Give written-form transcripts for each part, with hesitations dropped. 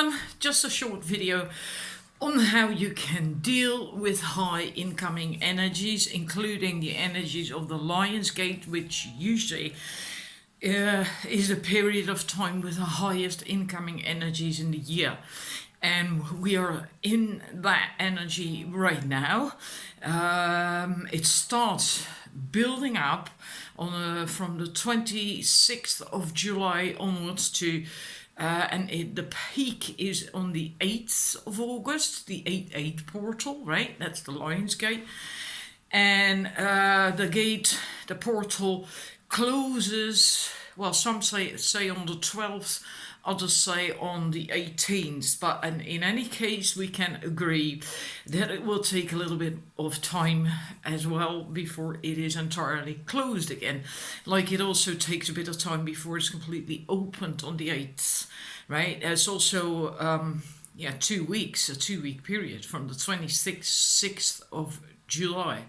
everyone, just a short video on how you can deal with high incoming energies, including the energies of the Lion's Gate, which usually is a period of time with the highest incoming energies in the year. And we are in that energy right now. It starts building up on from the 26th of July onwards to the peak is on the 8th of August, the 8-8 portal, right? That's the Lion's Gate. And the portal closes, well, some say on the 12th, others say on the 18th, but in any case we can agree that it will take a little bit of time as well before it is entirely closed again, like it also takes a bit of time before it's completely opened on the 8th, right? It's also 2 weeks, a 2-week period from the 26th of July.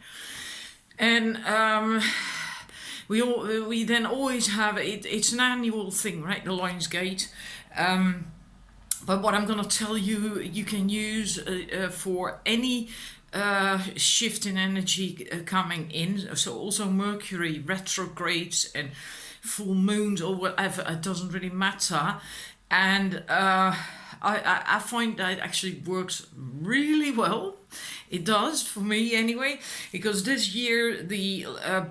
And we then always have it. It's an annual thing, right? The Lion's Gate. But what I'm going to tell you, you can use for any shift in energy coming in. So also Mercury retrogrades and full moons or whatever. It doesn't really matter. And I find that it actually works really well. It does for me anyway, because this year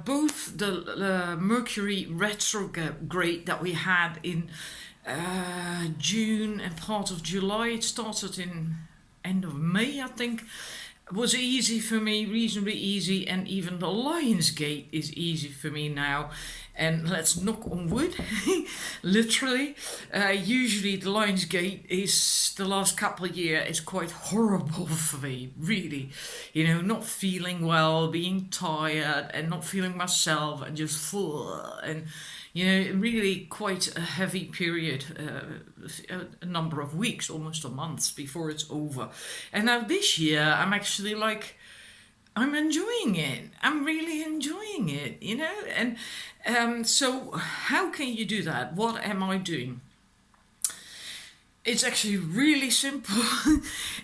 both the Mercury retrograde that we had in June and part of July, it started in end of May, I think, was easy for me, reasonably easy, and even the Lion's Gate is easy for me now. And let's knock on wood, literally. Usually the Lion's Gate is, the last couple of years, is quite horrible for me, really. You know, not feeling well, being tired and not feeling myself and just full. And, you know, really quite a heavy period, a number of weeks, almost a month before it's over. And now this year, I'm actually like, I'm enjoying it. I'm really enjoying it, you know? And so how can you do that? What am I doing? It's actually really simple.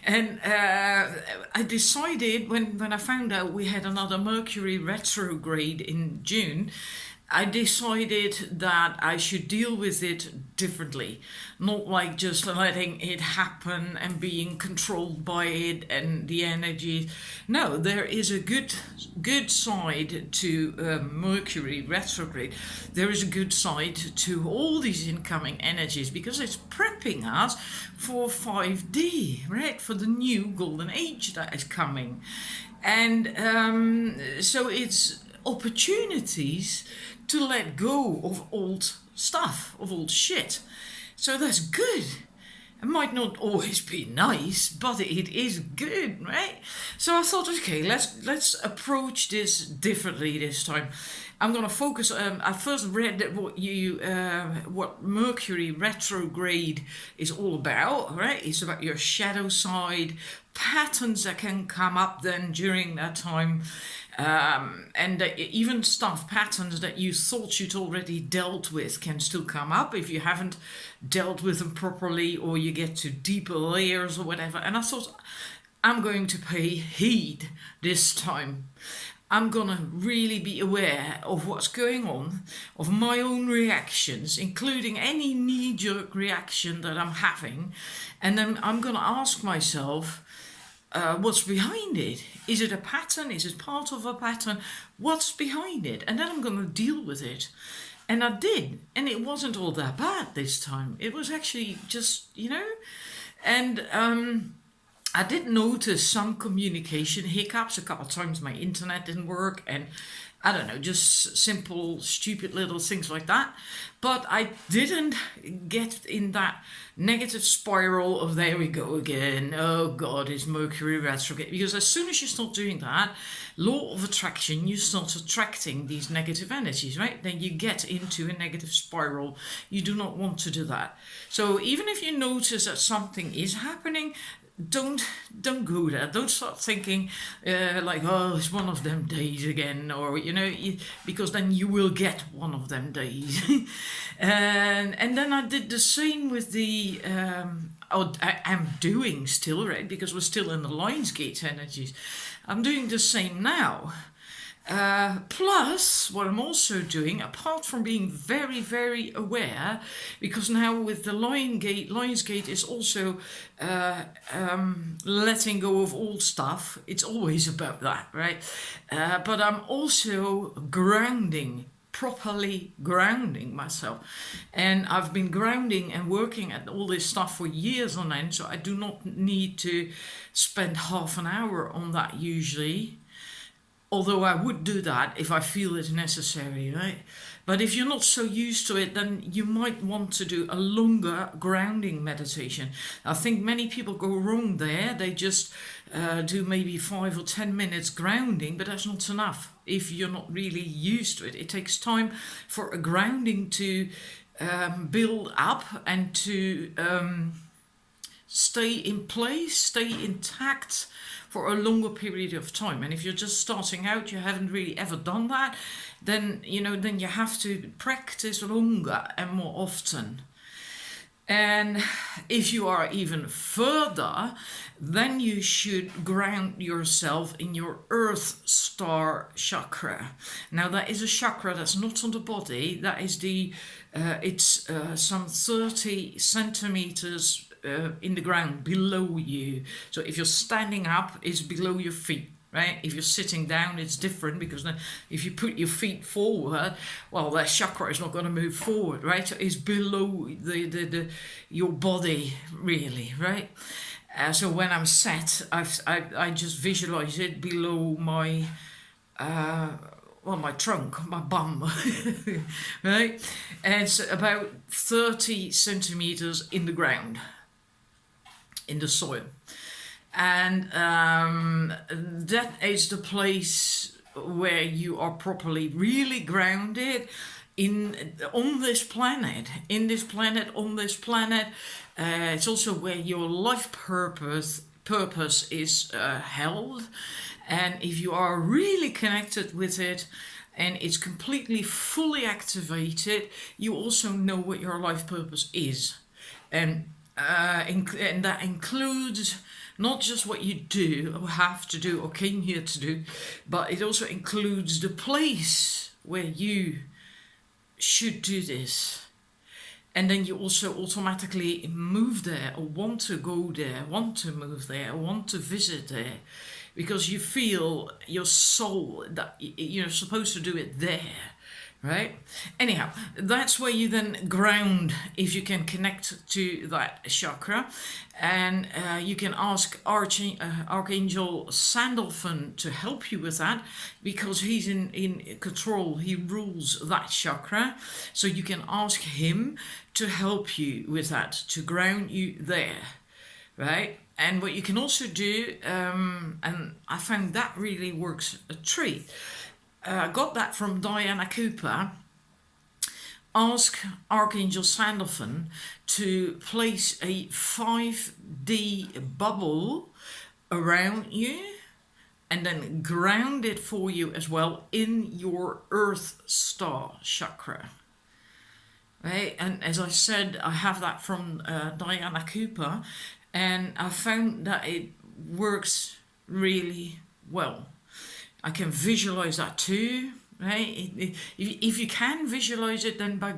And I decided when I found out we had another Mercury retrograde in June, I decided that I should deal with it differently, not like just letting it happen and being controlled by it and the energy. No, there is a good side to Mercury retrograde. There is a good side to all these incoming energies because it's prepping us for 5D, right? For the new golden age that is coming. And so it's opportunities to let go of old stuff, of old shit. So that's good. It might not always be nice, but it is good, right? So I thought, okay, let's approach this differently this time. I'm gonna focus. I first read what Mercury retrograde is all about, right? It's about your shadow side, patterns that can come up then during that time. And even stuff, patterns that you thought you'd already dealt with can still come up if you haven't dealt with them properly or you get to deeper layers or whatever. And I thought, I'm going to pay heed this time. I'm gonna really be aware of what's going on, of my own reactions, including any knee-jerk reaction that I'm having. And then I'm gonna ask myself, what's behind it? Is it a pattern? Is it part of a pattern? What's behind it? And then I'm going to deal with it. And I did. And it wasn't all that bad this time. It was actually just, you know. And I did notice some communication hiccups. A couple of times my internet didn't work. And I don't know, just simple, stupid little things like that. But I didn't get in that negative spiral of there we go again. Oh God, it's Mercury retrograde. Because as soon as you start doing that, law of attraction, you start attracting these negative energies, right? Then you get into a negative spiral. You do not want to do that. So even if you notice that something is happening, don't go there. Don't start thinking like, oh, it's one of them days again, or because then you will get one of them days. And then I did the same with the. I'm doing still, right, because we're still in the Lionsgate energies. I'm doing the same now. Plus, what I'm also doing, apart from being very, very aware, because now with the Lionsgate is also letting go of old stuff. It's always about that, right? But I'm also properly grounding myself. And I've been grounding and working at all this stuff for years on end, so I do not need to spend half an hour on that usually. Although I would do that if I feel it's necessary, right? But if you're not so used to it, then you might want to do a longer grounding meditation. I think many people go wrong there. They just do maybe 5 or 10 minutes grounding, but that's not enough if you're not really used to it. It takes time for a grounding to build up and to stay in place, stay intact for a longer period of time. And if you're just starting out, you haven't really ever done that, then you have to practice longer and more often. And if you are even further, then you should ground yourself in your Earth Star chakra. Now that is a chakra that's not on the body. That is it's some 30 centimeters in the ground below you. So if you're standing up, it's below your feet, right? If you're sitting down, it's different, because then if you put your feet forward, well, that chakra is not going to move forward, right? So it's below your body, really, right? So when I'm sat, I just visualize it below my my trunk, my bum, right? And it's about 30 centimeters in the ground, in the soil. And that is the place where you are properly really grounded on this planet. It's also where your life purpose is held. And if you are really connected with it and it's completely fully activated, you also know what your life purpose is. And that includes not just what you do or have to do or came here to do, but it also includes the place where you should do this. And then you also automatically move there, or want to go there, want to move there, or want to visit there, because you feel your soul that you're supposed to do it there, right? Anyhow, that's where you then ground, if you can connect to that chakra. And you can ask Archangel Sandalphon to help you with that, because he's in control. He rules that chakra. So you can ask him to help you with that, to ground you there, right? And what you can also do, and I found that really works a treat. I got that from Diana Cooper. Ask Archangel Sandalphon to place a 5D bubble around you and then ground it for you as well in your Earth Star chakra. Right? And as I said, I have that from Diana Cooper, and I found that it works really well. I can visualize that too, right? If you can visualize it, then by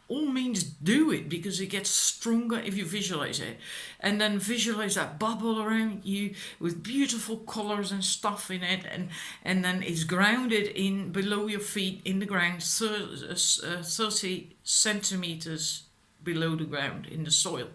all means do it, because it gets stronger if you visualize it. And then visualize that bubble around you with beautiful colors and stuff in it, and then it's grounded in below your feet in the ground, 30 centimeters below the ground in the soil.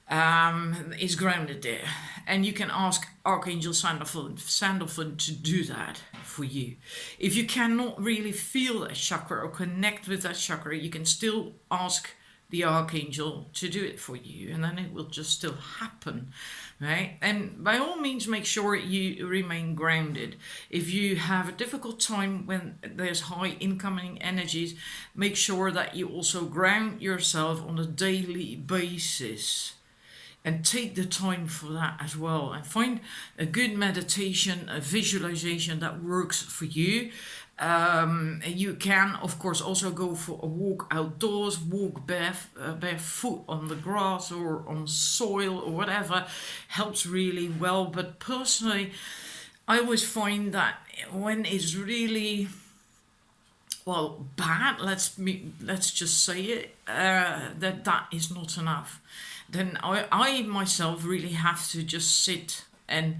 Is grounded there, and you can ask Archangel Sandalphon to do that for you. If you cannot really feel that chakra or connect with that chakra, you can still ask the Archangel to do it for you, and then it will just still happen, right? And by all means, make sure you remain grounded. If you have a difficult time when there's high incoming energies, make sure that you also ground yourself on a daily basis. and take the time for that as well, and find a good meditation, a visualization that works for you. You can of course also go for a walk outdoors, walk barefoot on the grass or on soil or whatever, helps really well. But personally, I always find that when it's really, well, bad, let's just say it, that is not enough. Then I myself really have to just sit and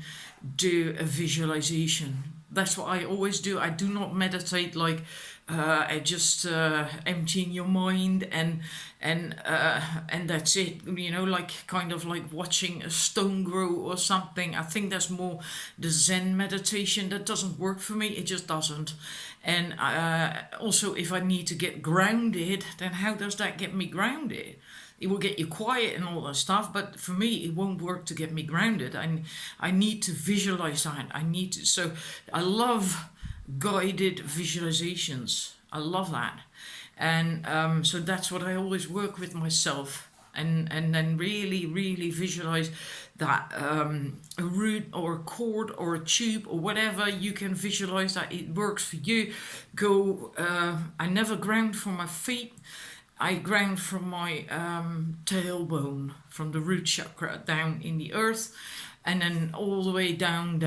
do a visualization. That's what I always do. I do not meditate like I just emptying your mind and that's it. You know, like kind of like watching a stone grow or something. I think that's more the Zen meditation. That doesn't work for me. It just doesn't. And also, if I need to get grounded, then how does that get me grounded? It will get you quiet and all that stuff, but for me, it won't work to get me grounded. I need to visualize that. So I love guided visualizations. I love that. And so that's what I always work with myself. And then really visualize that a root or a cord or a tube or whatever, you can visualize that it works for you. I never ground from my feet. I ground from my tailbone, from the root chakra down in the earth, and then all the way down,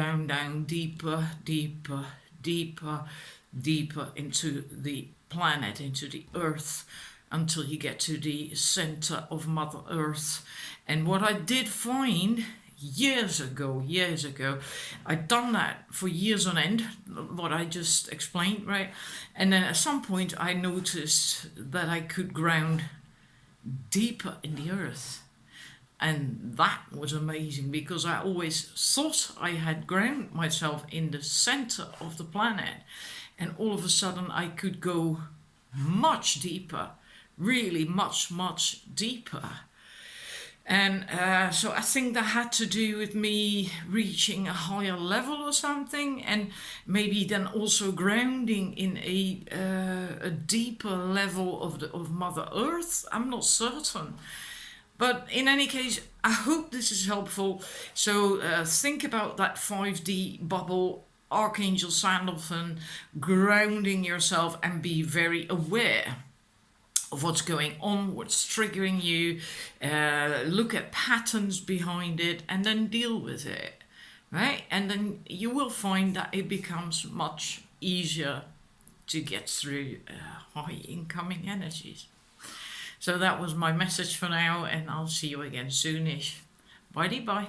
deeper into the planet, into the earth, until you get to the center of Mother Earth. And what I did find years ago, I'd done that for years on end, what I just explained, right? And then at some point I noticed that I could ground deeper in the earth. And that was amazing, because I always thought I had grounded myself in the center of the planet. And all of a sudden I could go much deeper, really much deeper. And so I think that had to do with me reaching a higher level or something, and maybe then also grounding in a deeper level of Mother Earth. I'm not certain. But in any case, I hope this is helpful. So think about that 5D bubble, Archangel Sandalphon, grounding yourself, and be very aware of what's going on, what's triggering you, look at patterns behind it, and then deal with it, right? And then you will find that it becomes much easier to get through high incoming energies. So that was my message for now, and I'll see you again soonish. Bye-bye.